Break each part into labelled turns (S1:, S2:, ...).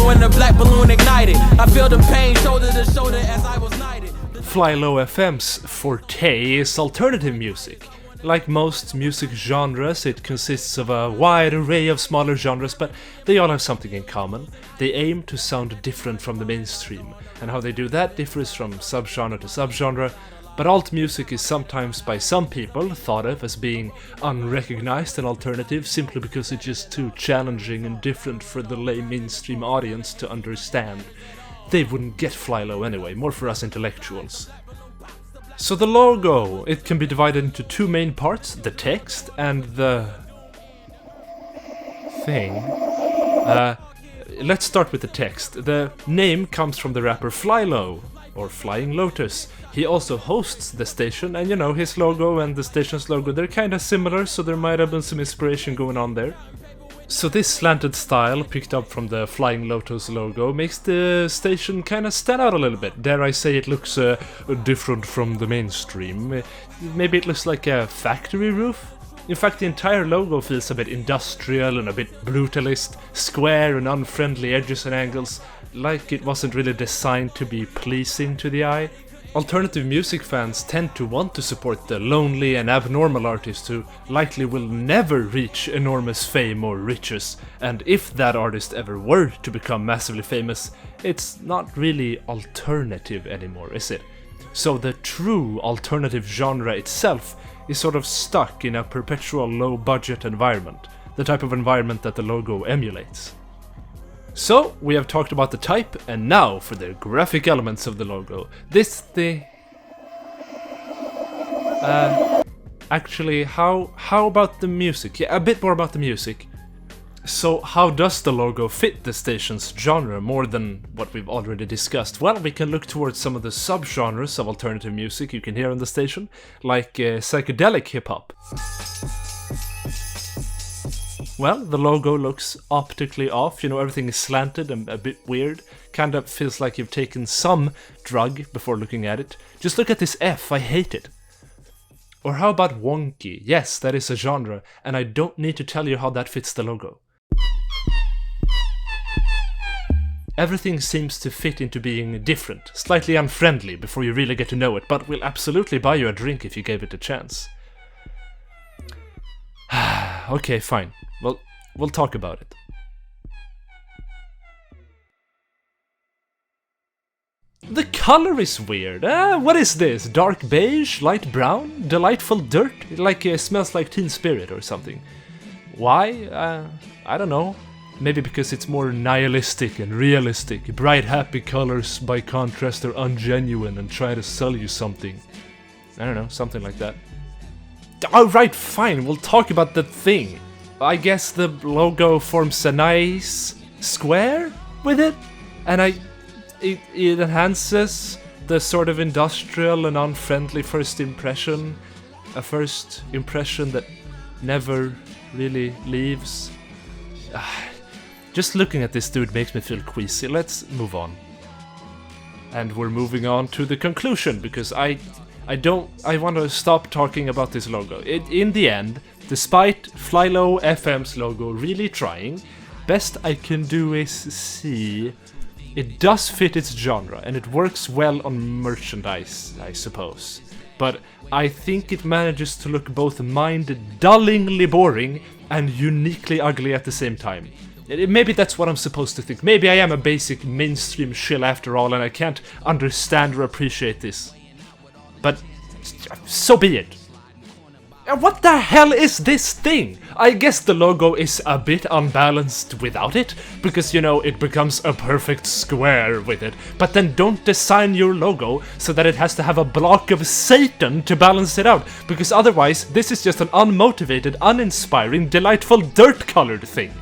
S1: FlyLo and the black balloon ignited. I feel the pain shoulder to shoulder as I was knighted.
S2: FlyLo FM's forte is alternative music. Like most music genres, it consists of a wide array of smaller genres, but they all have something in common. They aim to sound different from the mainstream, and how they do that differs from subgenre to subgenre. But alt music is sometimes by some people thought of as being unrecognized and alternative simply because it's just too challenging and different for the lay mainstream audience to understand. They wouldn't get FlyLo anyway, more for us intellectuals. So the logo, it can be divided into two main parts, the text and the thing. Let's start with the text. The name comes from the rapper FlyLo, or Flying Lotus. He also hosts the station, and you know, his logo and the station's logo, they're kinda similar, so there might have been some inspiration going on there. So this slanted style, picked up from the Flying Lotus logo, makes the station kinda stand out a little bit. Dare I say it looks different from the mainstream. Maybe it looks like a factory roof? In fact, the entire logo feels a bit industrial and a bit brutalist, square and unfriendly edges and angles, like it wasn't really designed to be pleasing to the eye. Alternative music fans tend to want to support the lonely and abnormal artist who likely will never reach enormous fame or riches, and if that artist ever were to become massively famous, it's not really alternative anymore, is it? So the true alternative genre itself is sort of stuck in a perpetual low-budget environment, the type of environment that the logo emulates. So, we have talked about the type, and now for the graphic elements of the logo. Actually, how about the music? Yeah, a bit more about the music. So, how does the logo fit the station's genre more than what we've already discussed? Well, we can look towards some of the subgenres of alternative music you can hear on the station, like psychedelic hip-hop. Well, the logo looks optically off, you know, everything is slanted and a bit weird. Kinda feels like you've taken some drug before looking at it. Just look at this F, I hate it. Or how about wonky? Yes, that is a genre, and I don't need to tell you how that fits the logo. Everything seems to fit into being different, slightly unfriendly before you really get to know it, but we'll absolutely buy you a drink if you gave it a chance. Okay, fine. Well, we'll talk about it. The color is weird. What is this? Dark beige? Light brown? Delightful dirt? Like smells like Teen Spirit or something. Why? I don't know. Maybe because it's more nihilistic and realistic. Bright, happy colors, by contrast, are ungenuine and try to sell you something. I don't know, something like that. Alright, fine, we'll talk about the thing. I guess the logo forms a nice square with it, and it enhances the sort of industrial and unfriendly first impression. A first impression that never really leaves. Just looking at this dude makes me feel queasy. Let's move on. And we're moving on to the conclusion, because I want to stop talking about this logo. In the end, despite FlyLo FM's logo really trying, best I can do is see it does fit its genre and it works well on merchandise, I suppose. But I think it manages to look both mind-dullingly boring and uniquely ugly at the same time. Maybe that's what I'm supposed to think. Maybe I am a basic mainstream shill after all and I can't understand or appreciate this. But so be it. What the hell is this thing? I guess the logo is a bit unbalanced without it, because, you know, it becomes a perfect square with it. But then don't design your logo so that it has to have a block of Satan to balance it out, because otherwise this is just an unmotivated, uninspiring, delightful, dirt-colored thing.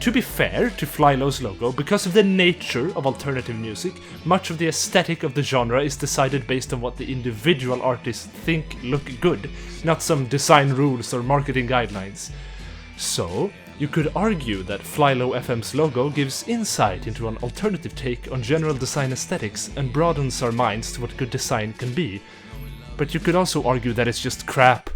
S2: To be fair to FlyLo's logo, because of the nature of alternative music, much of the aesthetic of the genre is decided based on what the individual artists think look good, not some design rules or marketing guidelines. So, you could argue that FlyLo FM's logo gives insight into an alternative take on general design aesthetics and broadens our minds to what good design can be. But you could also argue that it's just crap,